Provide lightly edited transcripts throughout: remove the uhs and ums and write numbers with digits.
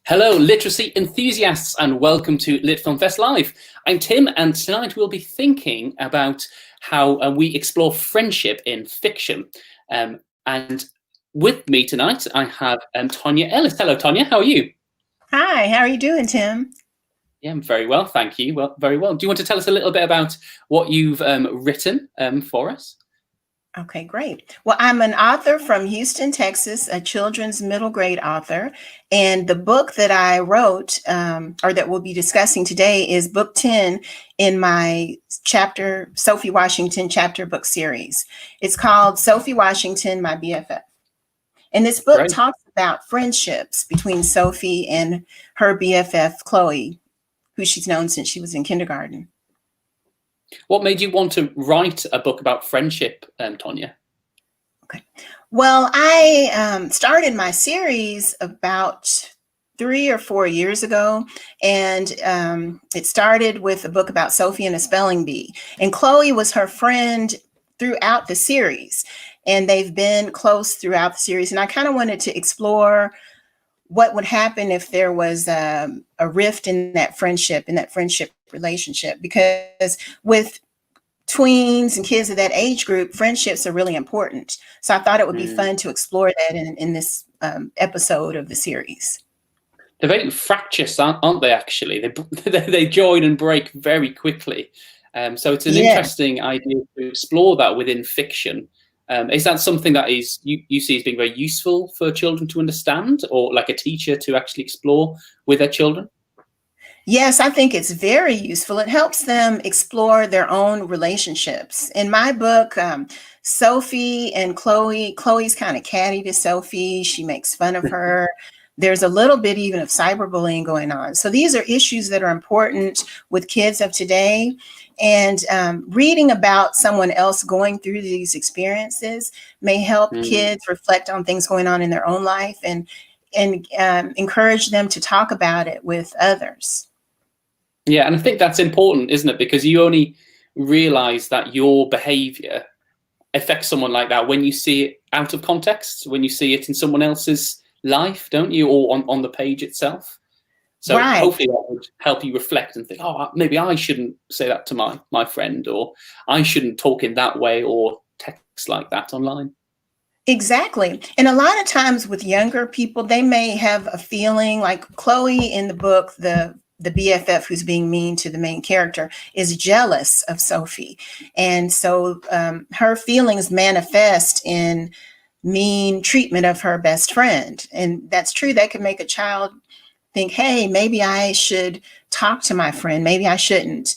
Hello, literacy enthusiasts, and welcome to LitFilm Fest Live. I'm Tim, and tonight we'll be thinking about how we explore friendship in fiction. And with me tonight, I have Tonya Ellis. Hello, Tonya. How are you? Hi, how are you doing, Tim? Yeah, I'm very well, thank you. Well, very well. Do you want to tell us a little bit about what you've written for us? Okay, great. Well, I'm an author from Houston, Texas, a children's middle grade author. And the book that I wrote, or that we'll be discussing today, is book 10 in my Sophie Washington chapter book series. It's called Sophie Washington, My BFF. And this book Great. talks about friendships between Sophie and her BFF, Chloe, who she's known since she was in kindergarten. What made you want to write a book about friendship, Tonya? Okay. Well, I started my series about 3 or 4 years ago, and it started with a book about Sophie and a spelling bee. And Chloe was her friend throughout the series, and they've been close throughout the series. And I kind of wanted to explore what would happen if there was a rift in that friendship relationship, because with tweens and kids of that age group, friendships are really important. So I thought it would be fun to explore that in this episode of the series. They're very fractious, aren't they, actually? They join and break very quickly. So it's an interesting idea to explore that within fiction. Is that something that you see as being very useful for children to understand, or like a teacher to actually explore with their children? Yes, I think it's very useful. It helps them explore their own relationships. In my book, Sophie and Chloe's kind of catty to Sophie. She makes fun of her. There's a little bit even of cyberbullying going on. So these are issues that are important with kids of today. And reading about someone else going through these experiences may help kids reflect on things going on in their own life and encourage them to talk about it with others. Yeah, and I think that's important, isn't it? Because you only realize that your behavior affects someone like that when you see it out of context, when you see it in someone else's life, don't you? Or on the page itself. So hopefully that would help you reflect and think, oh, maybe I shouldn't say that to my friend, or I shouldn't talk in that way or text like that online. Exactly. And a lot of times with younger people, they may have a feeling like Chloe in the book, the BFF who's being mean to the main character, is jealous of Sophie. And so her feelings manifest in mean treatment of her best friend. And that's true. That could make a child think, hey, maybe I should talk to my friend. Maybe I shouldn't,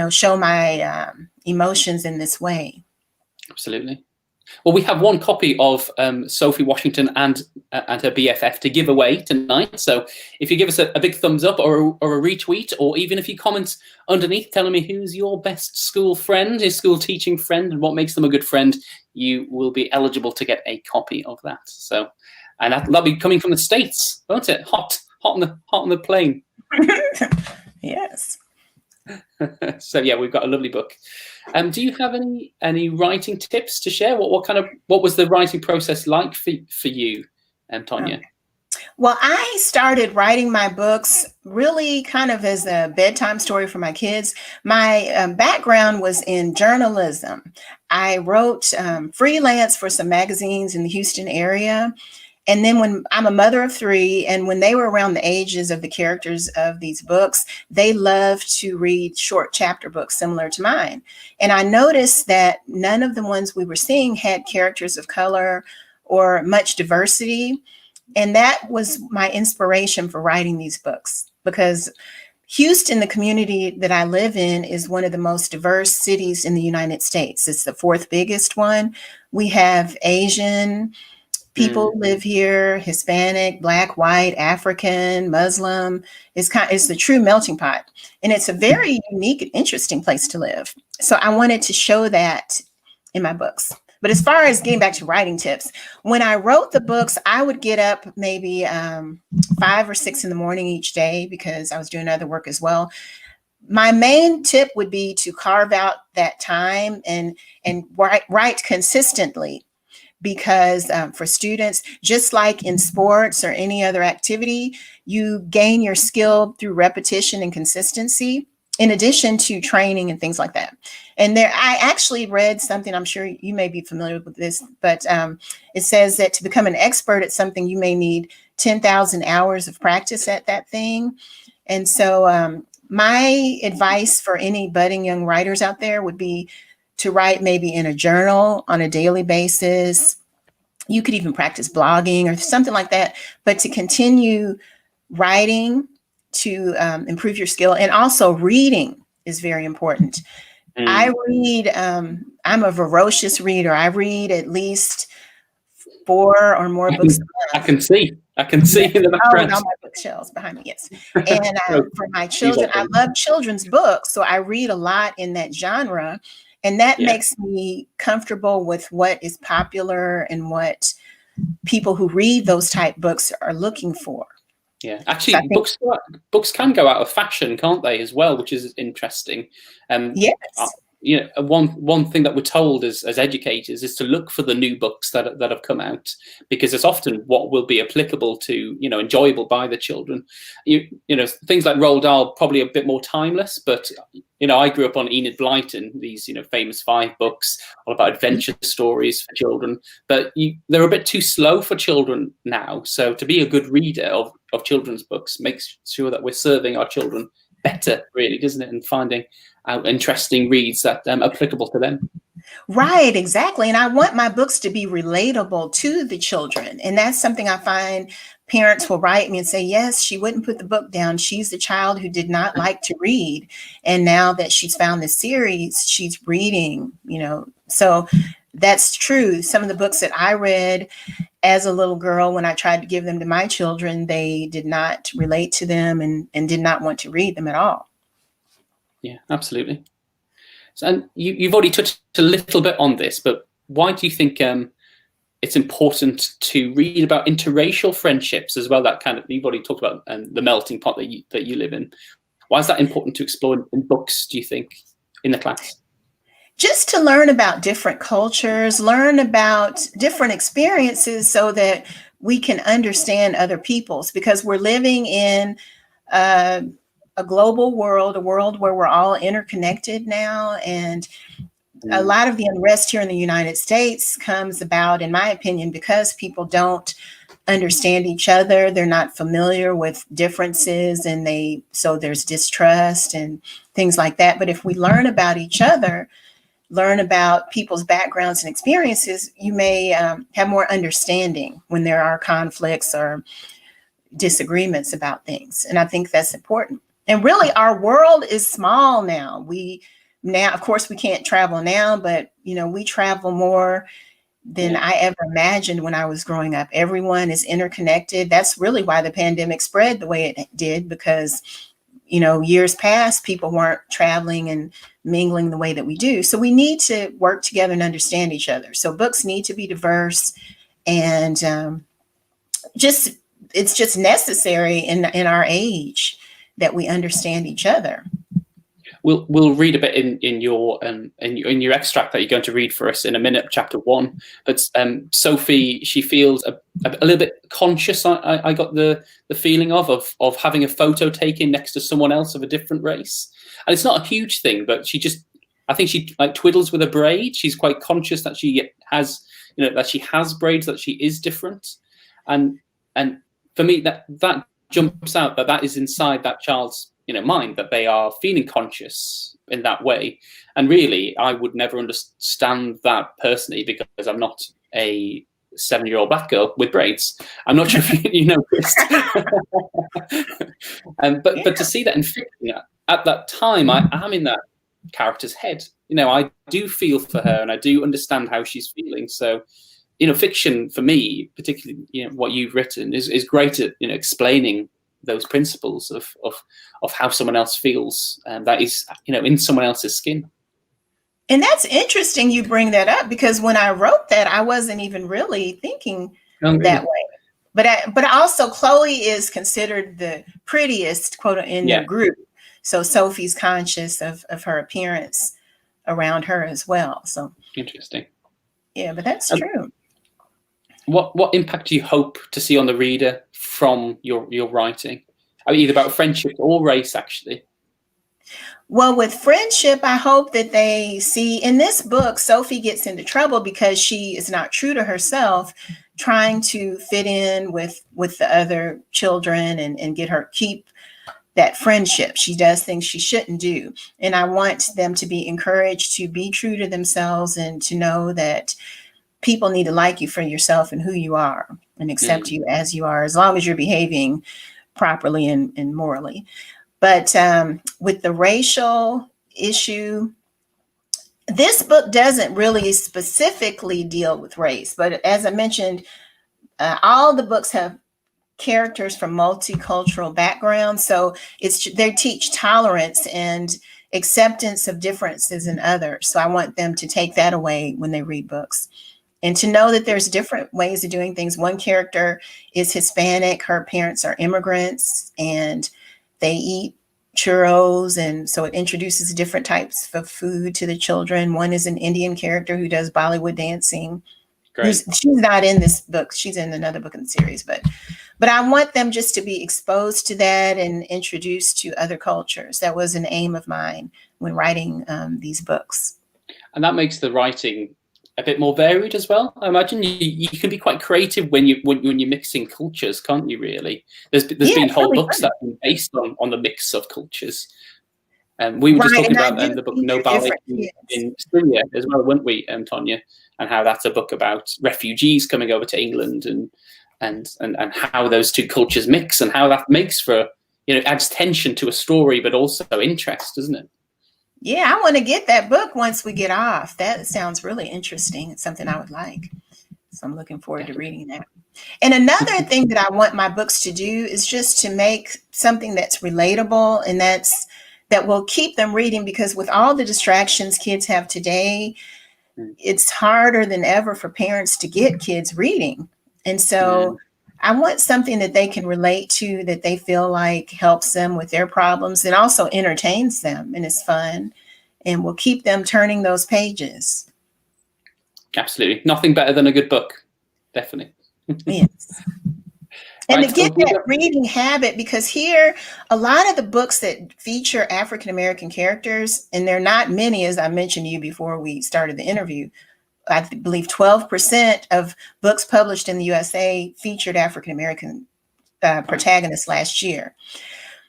show my emotions in this way. Absolutely. Well, we have one copy of Sophie Washington and her BFF to give away tonight. So if you give us a big thumbs up or a retweet, or even if you comment underneath telling me who's your best school friend, your school teaching friend, and what makes them a good friend, you will be eligible to get a copy of that. So, and that'll be coming from the States, won't it? Hot on the plane. Yes. So yeah, we've got a lovely book. Do you have any writing tips to share? What was the writing process like for you, Tonya? Well, I started writing my books really kind of as a bedtime story for my kids. My background was in journalism. I wrote freelance for some magazines in the Houston area. And then when I'm a mother of 3, and when they were around the ages of the characters of these books, they loved to read short chapter books similar to mine. And I noticed that none of the ones we were seeing had characters of color or much diversity. And that was my inspiration for writing these books, because Houston, the community that I live in, is one of the most diverse cities in the United States. It's the 4th biggest one. We have Asian people live here, Hispanic, Black, white, African, Muslim. It's the true melting pot. And it's a very unique and interesting place to live. So I wanted to show that in my books. But as far as getting back to writing tips, when I wrote the books, I would get up maybe 5 or 6 in the morning each day, because I was doing other work as well. My main tip would be to carve out that time and write consistently, because for students, just like in sports or any other activity, you gain your skill through repetition and consistency, in addition to training and things like that. And there, I actually read something, I'm sure you may be familiar with this, but it says that to become an expert at something, you may need 10,000 hours of practice at that thing. And so my advice for any budding young writers out there would be to write maybe in a journal on a daily basis. You could even practice blogging or something like that, but to continue writing to improve your skill. And also reading is very important. I read, I'm a voracious reader. I read at least 4 or more books a month. I can see in the background. Oh, on my bookshelves behind me, yes. And for my children, I love children's books. So I read a lot in that genre. And that makes me comfortable with what is popular and what people who read those type books are looking for. Yeah, actually, books can go out of fashion, can't they, as well, which is interesting. Yes. You know, one thing that we're told as educators is to look for the new books that have come out, because it's often what will be applicable to, you know, enjoyable by the children. You know, things like Roald Dahl probably a bit more timeless, but you know, I grew up on Enid Blyton, these, you know, famous 5 books all about adventure stories for children, but they're a bit too slow for children now. So to be a good reader of children's books makes sure that we're serving our children better, really, doesn't it? And finding out interesting reads that are applicable to them. Right, exactly. And I want my books to be relatable to the children. And that's something I find parents will write me and say, yes, she wouldn't put the book down. She's the child who did not like to read. And now that she's found this series, she's reading, you know. So that's true. Some of the books that I read as a little girl, when I tried to give them to my children, they did not relate to them and did not want to read them at all. Yeah, absolutely. So, and you've already touched a little bit on this, but why do you think it's important to read about interracial friendships as well? That kind of, you've already talked about the melting pot that you live in. Why is that important to explore in books, do you think, in the class? Just to learn about different cultures, learn about different experiences so that we can understand other people's, because we're living in a global world, a world where we're all interconnected now. And a lot of the unrest here in the United States comes about, in my opinion, because people don't understand each other. They're not familiar with differences, and so there's distrust and things like that. But if we learn about each other, learn about people's backgrounds and experiences, you may have more understanding when there are conflicts or disagreements about things. And I think that's important. And really, our world is small now. Of course, we can't travel now, but you know, we travel more than I ever imagined when I was growing up. Everyone is interconnected. That's really why the pandemic spread the way it did, because you know, years past, people weren't traveling and mingling the way that we do. So we need to work together and understand each other. So books need to be diverse, and it's just necessary in our age that we understand each other. We'll read a bit in your extract that you're going to read for us in a minute, chapter 1. But Sophie, she feels a little bit conscious. I got the feeling of having a photo taken next to someone else of a different race, and it's not a huge thing, but I think she like twiddles with a braid. She's quite conscious that she has, you know, that she has braids, that she is different, and for me that jumps out, that is inside that child's, you know, mind, that they are feeling conscious in that way. And really, I would never understand that personally, because I'm not a 7-year-old black girl with braids. I'm not sure if you noticed. But to see that in fiction, at that time, I am in that character's head. You know, I do feel for her, and I do understand how she's feeling. So, you know, fiction for me, particularly, you know, what you've written is great at, you know, explaining those principles of how someone else feels, and that is, you know, in someone else's skin. And that's interesting you bring that up, because when I wrote that, I wasn't even really thinking that way. But also Chloe is considered the prettiest quote in the group. So Sophie's conscious of her appearance around her as well. So interesting. Yeah, but that's true. What impact do you hope to see on the reader from your writing? I mean, either about friendship or race, actually. Well, with friendship, I hope that they see in this book, Sophie gets into trouble because she is not true to herself, trying to fit in with the other children and get her keep that friendship. She does things she shouldn't do. And I want them to be encouraged to be true to themselves and to know that people need to like you for yourself and who you are and accept you as you are, as long as you're behaving properly and morally. But with the racial issue, this book doesn't really specifically deal with race. But as I mentioned, all the books have characters from multicultural backgrounds. So they teach tolerance and acceptance of differences in others. So I want them to take that away when they read books. And to know that there's different ways of doing things. One character is Hispanic. Her parents are immigrants and they eat churros. And so it introduces different types of food to the children. One is an Indian character who does Bollywood dancing. She's not in this book. She's in another book in the series. But I want them just to be exposed to that and introduced to other cultures. That was an aim of mine when writing these books. And that makes the writing a bit more varied as well. I imagine you can be quite creative when you're mixing cultures, can't you? Really, there's been whole books that have been based on the mix of cultures. We were just talking about the book No Ballet in Syria as well, weren't we, Tonya? And how that's a book about refugees coming over to England and how those two cultures mix and how that makes for, adds tension to a story, but also interest, doesn't it? Yeah, I want to get that book once we get off. That sounds really interesting. It's something I would like. So I'm looking forward to reading that. And another thing that I want my books to do is just to make something that's relatable and that will keep them reading, because with all the distractions kids have today, it's harder than ever for parents to get kids reading. And so I want something that they can relate to, that they feel like helps them with their problems and also entertains them and is fun and will keep them turning those pages. Absolutely. Nothing better than a good book. Definitely. Yes. And to get that reading habit, because here, a lot of the books that feature African-American characters, and there are not many, as I mentioned to you before we started the interview, I believe 12% of books published in the USA featured African-American protagonists last year.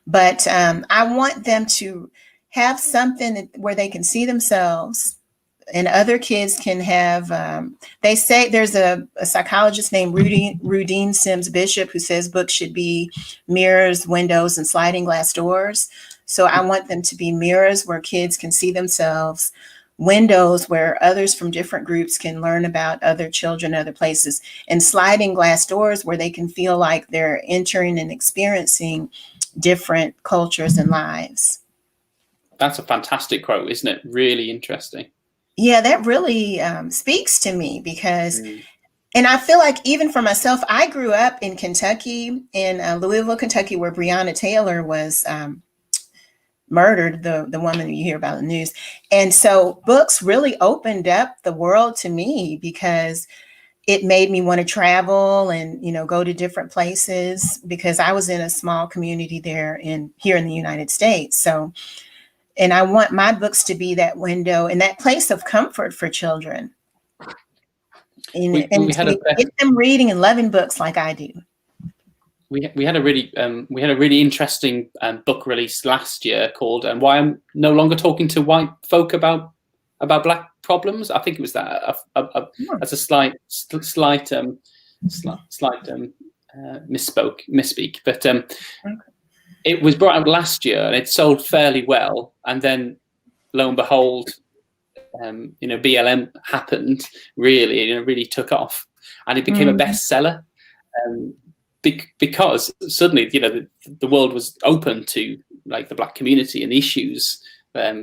But I want them to have something where they can see themselves and other kids can have, they say there's a psychologist named Rudine Sims Bishop who says books should be mirrors, windows, and sliding glass doors. So I want them to be mirrors where kids can see themselves, windows where others from different groups can learn about other children, other places, and sliding glass doors where they can feel like they're entering and experiencing different cultures and lives. That's a fantastic quote, isn't it? Really interesting. Yeah, that really speaks to me because, and I feel like even for myself, I grew up in Kentucky, in Louisville, Kentucky, where Breonna Taylor was murdered, the woman you hear about in the news. And so books really opened up the world to me because it made me want to travel and, go to different places, because I was in a small community here in the United States. So, and I want my books to be that window and that place of comfort for children. And get them reading and loving books like I do. We had a really interesting book release last year called "Why I'm No Longer Talking to White Folk About Black Problems." I think it was that as a slight misspeak, but it was brought out last year and it sold fairly well. And then, lo and behold, BLM happened. Really took off, and it became a bestseller. Because suddenly, the world was open to like the Black community and issues that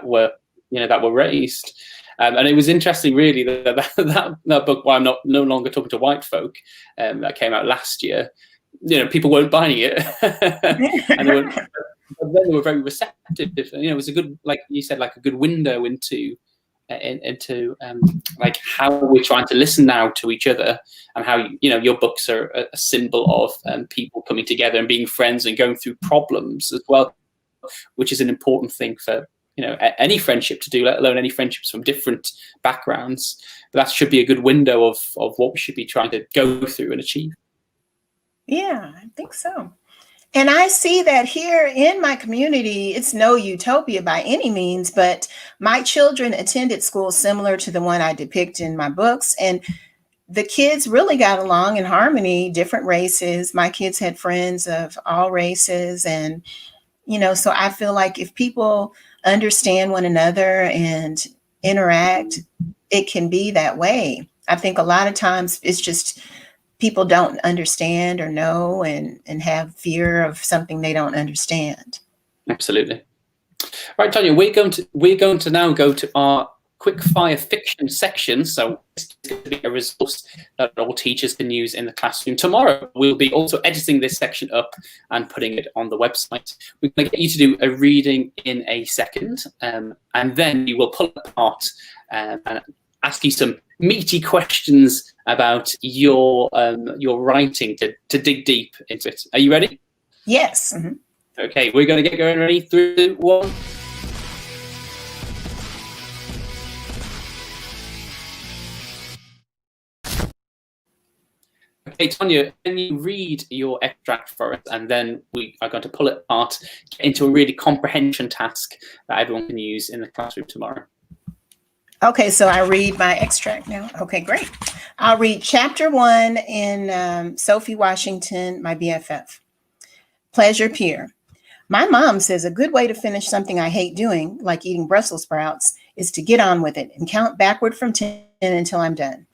were raised, and it was interesting, really, that book, "Why I'm No Longer Talking to White Folk," that came out last year. People weren't buying it, and but then they were very receptive. It was a good, like you said, like a good window into into like how we're trying to listen now to each other, and how your books are a symbol of people coming together and being friends and going through problems as well, which is an important thing for any friendship to do, let alone any friendships from different backgrounds. But that should be a good window of what we should be trying to go through and achieve. Yeah, I think so. And I see that here in my community. It's no utopia by any means, but my children attended schools similar to the one I depict in my books. And the kids really got along in harmony, different races. My kids had friends of all races. And, so I feel like if people understand one another and interact, it can be that way. I think a lot of times it's just people don't understand or know and have fear of something they don't understand. Absolutely. Right, Tonya, we're going to now go to our quick fire fiction section. So it's going to be a resource that all teachers can use in the classroom. Tomorrow, we'll be also editing this section up and putting it on the website. We're going to get you to do a reading in a second, and then we will pull it apart and ask you some meaty questions about your writing to dig deep into it. Are you ready? Yes. Mm-hmm. Okay, we're going to get going. Ready? 3, 2, 1. Okay, Tonya, can you read your extract for us, and then we are going to pull it apart, get into a really comprehension task that everyone can use in the classroom tomorrow. Okay, so I read my extract now. Okay, great. I'll read chapter 1 in Sophie Washington, my BFF. Pleasure Pier. My mom says a good way to finish something I hate doing, like eating Brussels sprouts, is to get on with it and count backward from 10 until I'm done.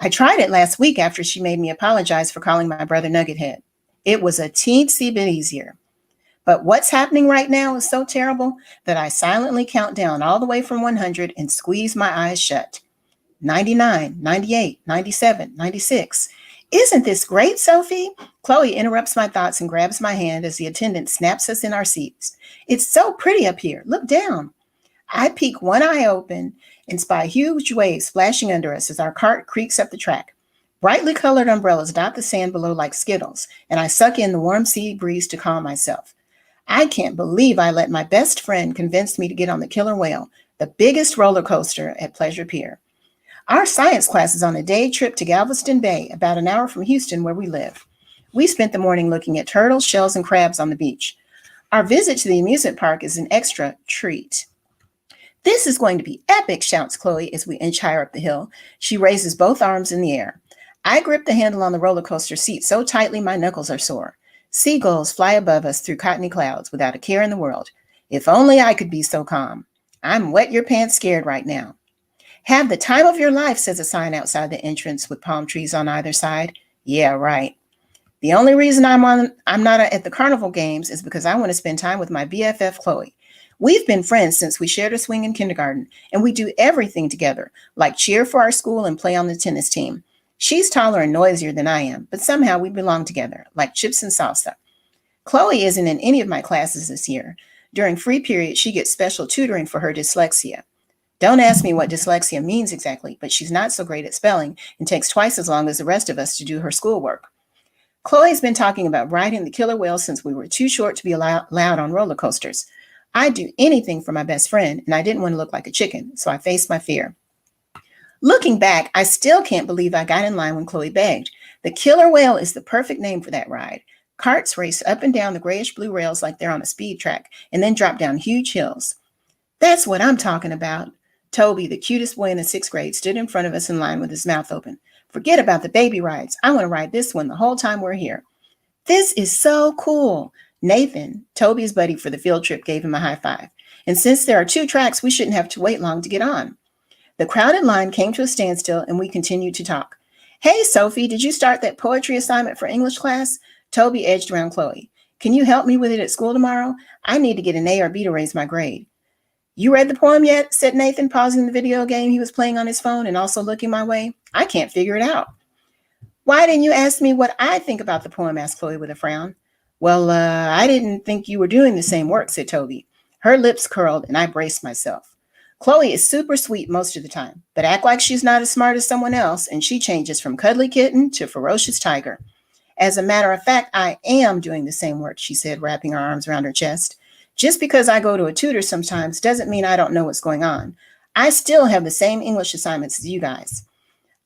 I tried it last week after she made me apologize for calling my brother Nuggethead. It was a teensy bit easier. But what's happening right now is so terrible that I silently count down all the way from 100 and squeeze my eyes shut. 99, 98, 97, 96. Isn't this great, Sophie? Chloe interrupts my thoughts and grabs my hand as the attendant snaps us in our seats. It's so pretty up here. Look down. I peek one eye open and spy huge waves splashing under us as our cart creaks up the track. Brightly colored umbrellas dot the sand below like Skittles, and I suck in the warm sea breeze to calm myself. I can't believe I let my best friend convince me to get on the killer whale, the biggest roller coaster at Pleasure Pier. Our science class is on a day trip to Galveston Bay, about an hour from Houston where we live. We spent the morning looking at turtles, shells, and crabs on the beach. Our visit to the amusement park is an extra treat. This is going to be epic, shouts Chloe as we inch higher up the hill. She raises both arms in the air. I grip the handle on the roller coaster seat so tightly my knuckles are sore. Seagulls fly above us through cottony clouds without a care in the world. If only I could be so calm. I'm wet your pants scared right now. Have the time of your life, says a sign outside the entrance with palm trees on either side. Yeah, right. The only reason I'm not at the carnival games is because I want to spend time with my BFF Chloe. We've been friends since we shared a swing in kindergarten, and we do everything together, like cheer for our school and play on the tennis team. She's taller and noisier than I am, but somehow we belong together, like chips and salsa. Chloe isn't in any of my classes this year. During free period, she gets special tutoring for her dyslexia. Don't ask me what dyslexia means exactly, but she's not so great at spelling and takes twice as long as the rest of us to do her schoolwork. Chloe's been talking about riding the killer whale since we were too short to be allowed on roller coasters. I'd do anything for my best friend, and I didn't want to look like a chicken, so I faced my fear. Looking back, I still can't believe I got in line when Chloe begged. The killer whale is the perfect name for that ride. Carts race up and down the grayish-blue rails like they're on a speed track, and then drop down huge hills. That's what I'm talking about. Toby, the cutest boy in the 6th grade, stood in front of us in line with his mouth open. Forget about the baby rides. I want to ride this one the whole time we're here. This is so cool. Nathan, Toby's buddy for the field trip, gave him a high five. And since there are 2 tracks, we shouldn't have to wait long to get on. The crowded line came to a standstill, and we continued to talk. Hey, Sophie, did you start that poetry assignment for English class? Toby edged around Chloe. Can you help me with it at school tomorrow? I need to get an A or B to raise my grade. You read the poem yet? Said Nathan, pausing the video game he was playing on his phone and also looking my way. I can't figure it out. Why didn't you ask me what I think about the poem? Asked Chloe with a frown. Well, I didn't think you were doing the same work, said Toby. Her lips curled and I braced myself. Chloe is super sweet most of the time, but act like she's not as smart as someone else, and she changes from cuddly kitten to ferocious tiger. As a matter of fact, I am doing the same work, she said, wrapping her arms around her chest. Just because I go to a tutor sometimes doesn't mean I don't know what's going on. I still have the same English assignments as you guys.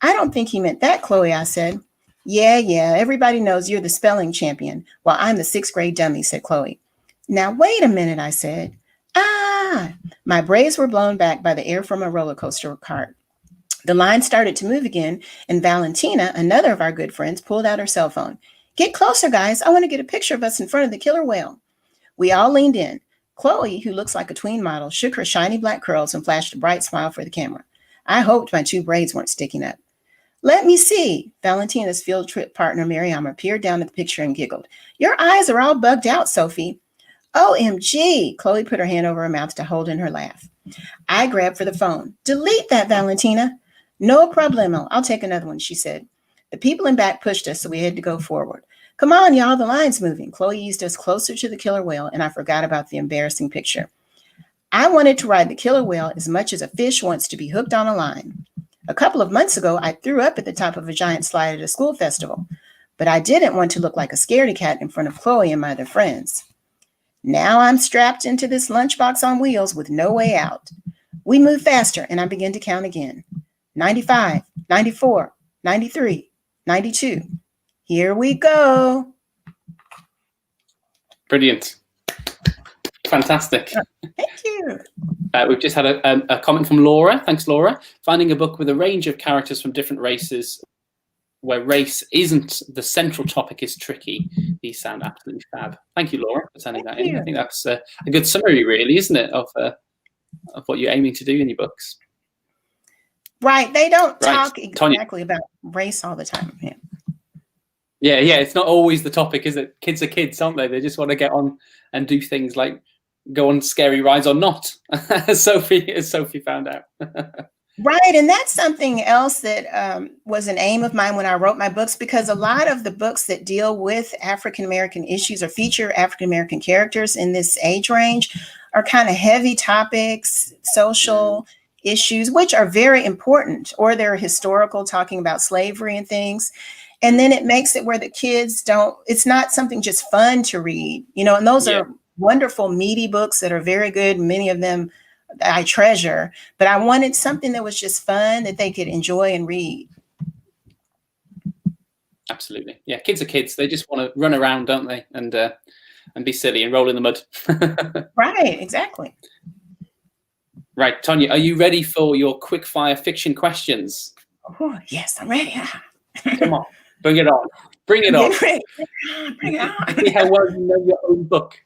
I don't think he meant that, Chloe, I said. Yeah, everybody knows you're the spelling champion, while I'm the 6th grade dummy, said Chloe. Now, wait a minute, I said. My braids were blown back by the air from a roller coaster cart. The line started to move again, and Valentina, another of our good friends, pulled out her cell phone. Get closer, guys. I want to get a picture of us in front of the killer whale. We all leaned in. Chloe, who looks like a tween model, shook her shiny black curls and flashed a bright smile for the camera. I hoped my 2 braids weren't sticking up. Let me see. Valentina's field trip partner, Miriam, peered down at the picture and giggled. Your eyes are all bugged out, Sophie. OMG. Chloe put her hand over her mouth to hold in her laugh. I grabbed for the phone. Delete that, Valentina. No problemo. I'll take another one, she said. The people in back pushed us, so we had to go forward. Come on, y'all, the line's moving. Chloe eased us closer to the killer whale, and I forgot about the embarrassing picture. I wanted to ride the killer whale as much as a fish wants to be hooked on a line. A couple of months ago, I threw up at the top of a giant slide at a school festival, but I didn't want to look like a scaredy cat in front of Chloe and my other friends. Now I'm strapped into this lunchbox on wheels with no way out. We moved faster, and I began to count again. 95, 94, 93, 92. Here we go. Brilliant. Fantastic. Thank you. We've just had a comment from Laura. Thanks, Laura. Finding a book with a range of characters from different races where race isn't the central topic is tricky. These sound absolutely fab. Thank you, Laura, for sending that in. I think that's a good summary, really, isn't it, of what you're aiming to do in your books. Right. They don't talk Tonya. exactly about race all the time. Yeah. It's not always the topic, is it? Kids are kids, aren't they? They just want to get on and do things like go on scary rides or not, as Sophie found out. Right. And that's something else that was an aim of mine when I wrote my books, because a lot of the books that deal with African-American issues or feature African-American characters in this age range are kind of heavy topics, social issues, which are very important, or they're historical, talking about slavery and things. And then it makes it where the kids it's not something just fun to read, and those are wonderful, meaty books that are very good. Many of them I treasure, but I wanted something that was just fun that they could enjoy and read. Absolutely. Yeah. Kids are kids. They just want to run around, don't they? And be silly and roll in the mud. Right. Exactly. Right. Tonya, are you ready for your quick fire fiction questions? Oh, yes, I'm ready. Come on. Bring it on. Bring it on. Bring it on. See how well you know your own book.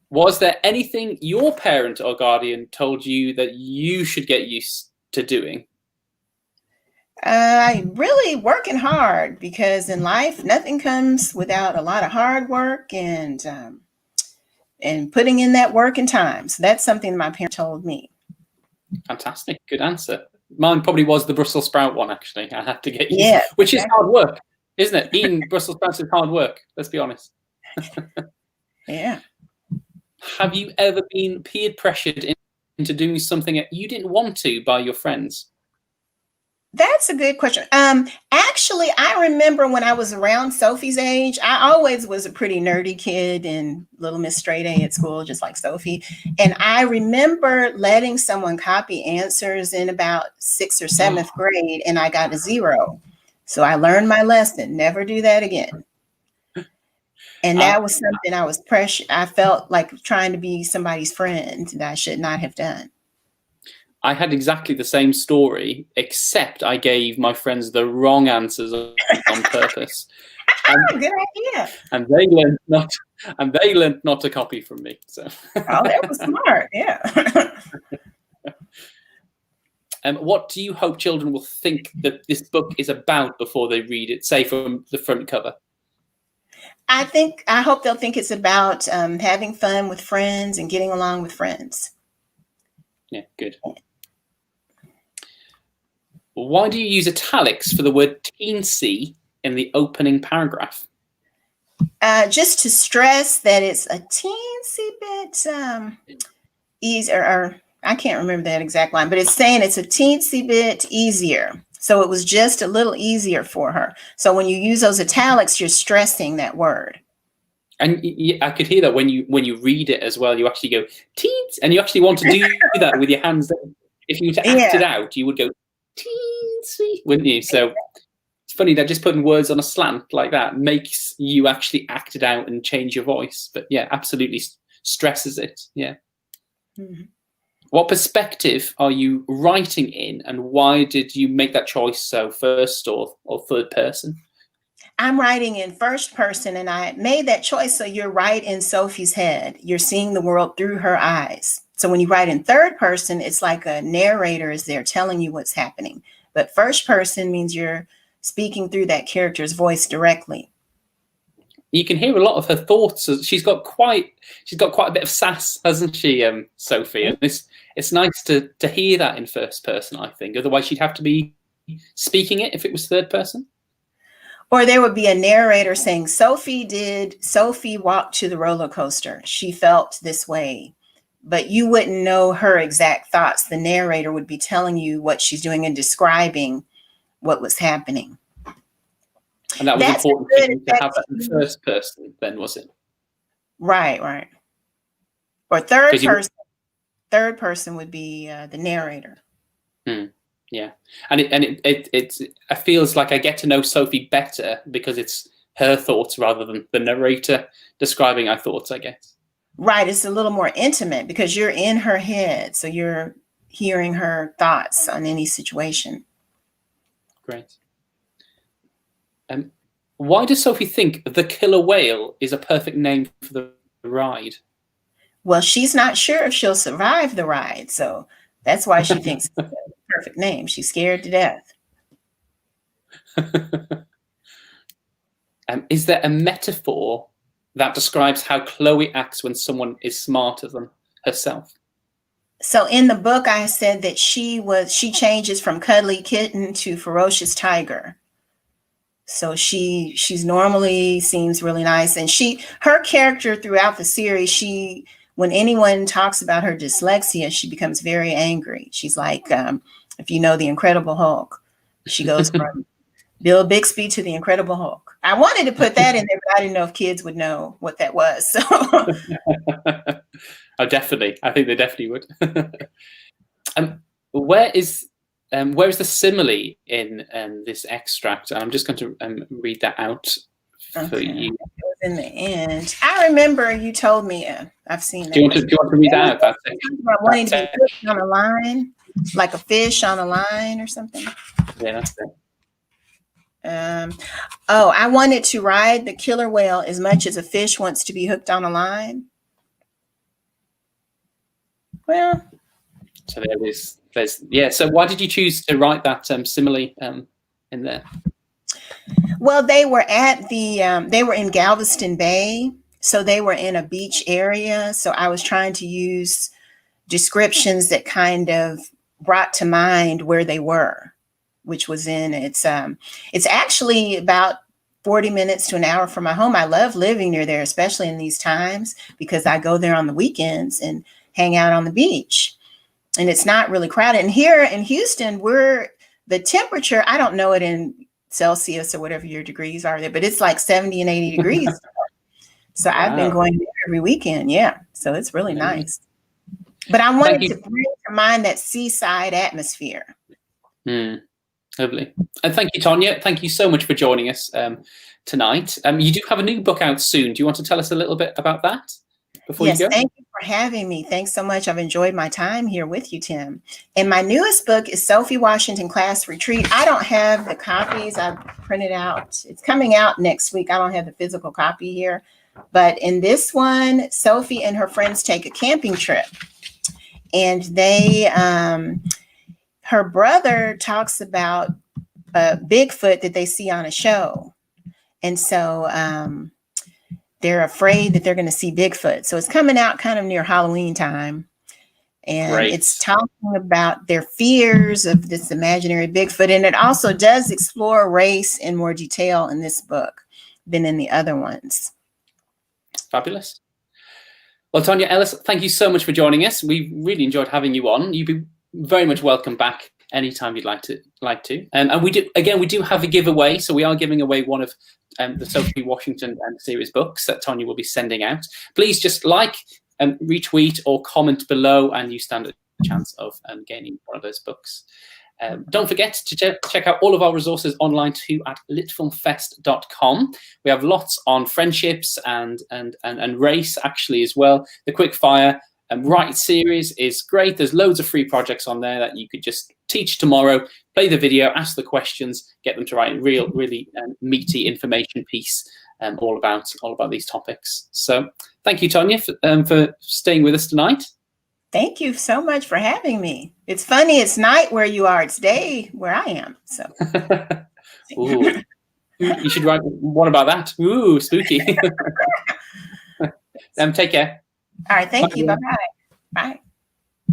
Was there anything your parent or guardian told you that you should get used to doing? Really working hard, because in life, nothing comes without a lot of hard work and putting in that work and time. So that's something my parent told me. Fantastic. Good answer. Mine probably was the Brussels sprout one, actually. I have to get used to, which is hard work, isn't it? Eating Brussels sprouts is hard work. Let's be honest. Yeah. Have you ever been peer pressured into doing something that you didn't want to by your friends? That's a good question. Actually, I remember when I was around Sophie's age, I always was a pretty nerdy kid and little Miss Straight A at school, just like Sophie. And I remember letting someone copy answers in about 6th or 7th grade, and I got a 0. So I learned my lesson, never do that again. And that was something I was pressured. I felt like trying to be somebody's friend that I should not have done. I had exactly the same story, except I gave my friends the wrong answers on purpose. Good idea. And they learned not to copy from me. So. Oh, that was smart. Yeah. What do you hope children will think that this book is about before they read it, say from the front cover? I hope they'll think it's about having fun with friends and getting along with friends. Yeah, good. Why do you use italics for the word teensy in the opening paragraph? Just to stress that it's a teensy bit easier, or I can't remember that exact line, but it's saying it's a teensy bit easier. So it was just a little easier for her. So when you use those italics, you're stressing that word. And I could hear that when you read it as well. You actually go teens, and you actually want to do that with your hands. If you were to act it out, you would go teensy, wouldn't you? So it's funny that just putting words on a slant like that makes you actually act it out and change your voice. But yeah, absolutely stresses it. Yeah. Mm-hmm. What perspective are you writing in, and why did you make that choice? So first or third person? I'm writing in first person, and I made that choice. So you're right in Sophie's head. You're seeing the world through her eyes. So when you write in third person, it's like a narrator is there telling you what's happening. But first person means you're speaking through that character's voice directly. You can hear a lot of her thoughts. She's got quite a bit of sass, hasn't she, Sophie? And it's nice to hear that in first person, I think. Otherwise, she'd have to be speaking it if it was third person. Or there would be a narrator saying, Sophie walked to the roller coaster. She felt this way. But you wouldn't know her exact thoughts. The narrator would be telling you what she's doing and describing what was happening. And that was important for you to have that in first person, then, was it? Right. Or third person. Third person would be the narrator. Yeah, and it feels like I get to know Sophie better because it's her thoughts rather than the narrator describing our thoughts, I guess. Right, it's a little more intimate because you're in her head, so you're hearing her thoughts on any situation. Great. Why does Sophie think the killer whale is a perfect name for the ride? Well, she's not sure if she'll survive the ride, so that's why she thinks it's a perfect name. She's scared to death. Is there a metaphor that describes how Chloe acts when someone is smarter than herself? So in the book, I said that she changes from cuddly kitten to ferocious tiger. So she's normally seems really nice, and her character throughout the series, when anyone talks about her dyslexia, she becomes very angry. She's like, if you know the Incredible Hulk, she goes from Bill Bixby to the Incredible Hulk. I wanted to put that in there, but I didn't know if kids would know what that was. So. Oh, definitely. I think they definitely would. Where is the simile in this extract? I'm just going to read that out for you. It was in the end. I remember you told me. I've seen that. Do you want to read that out? About wanting to be hooked on a line, like a fish on a line or something. Yeah, that's it. I wanted to ride the killer whale as much as a fish wants to be hooked on a line. Well, so so why did you choose to write that simile in there? Well, they were they were in Galveston Bay, so they were in a beach area. So I was trying to use descriptions that kind of brought to mind where they were, which was it's actually about 40 minutes to an hour from my home. I love living near there, especially in these times, because I go there on the weekends and hang out on the beach, and it's not really crowded. And here in Houston, the temperature, I don't know it in Celsius or whatever your degrees are there, but it's like 70 and 80 degrees. So wow. I've been going there every weekend. Yeah. So it's really nice. But I wanted to bring to mind that seaside atmosphere. Lovely. And thank you, Tonya. Thank you so much for joining us tonight. You do have a new book out soon. Do you want to tell us a little bit about that? Yes, thank you for having me. Thanks so much. I've enjoyed my time here with you, Tim. And my newest book is Sophie Washington Class Retreat. I don't have the copies. I printed out. It's coming out next week. I don't have the physical copy here. But in this one, Sophie and her friends take a camping trip. And her brother talks about Bigfoot that they see on a show. And so they're afraid that they're going to see Bigfoot. So it's coming out kind of near Halloween time. And It's talking about their fears of this imaginary Bigfoot. And it also does explore race in more detail in this book than in the other ones. Fabulous. Well, Tonya Ellis, thank you so much for joining us. We really enjoyed having you on. You'd be very much welcome back anytime you'd like to. And we do have a giveaway, so we are giving away one of the Sophie Washington series books that Tonya will be sending out. Please just like, retweet, or comment below, and you stand a chance of gaining one of those books. Don't forget to check out all of our resources online too at litfilmfest.com. We have lots on friendships and race actually as well. The quickfire Write series is great. There's loads of free projects on there that you could just teach tomorrow, play the video, ask the questions, get them to write a really meaty information piece all about these topics. So thank you, Tonya, for staying with us tonight. Thank you so much for having me. It's funny, it's night where you are, it's day where I am. So Ooh. You should write one about that. Ooh, spooky. Take care. All right, thank you. Bye-bye. Bye.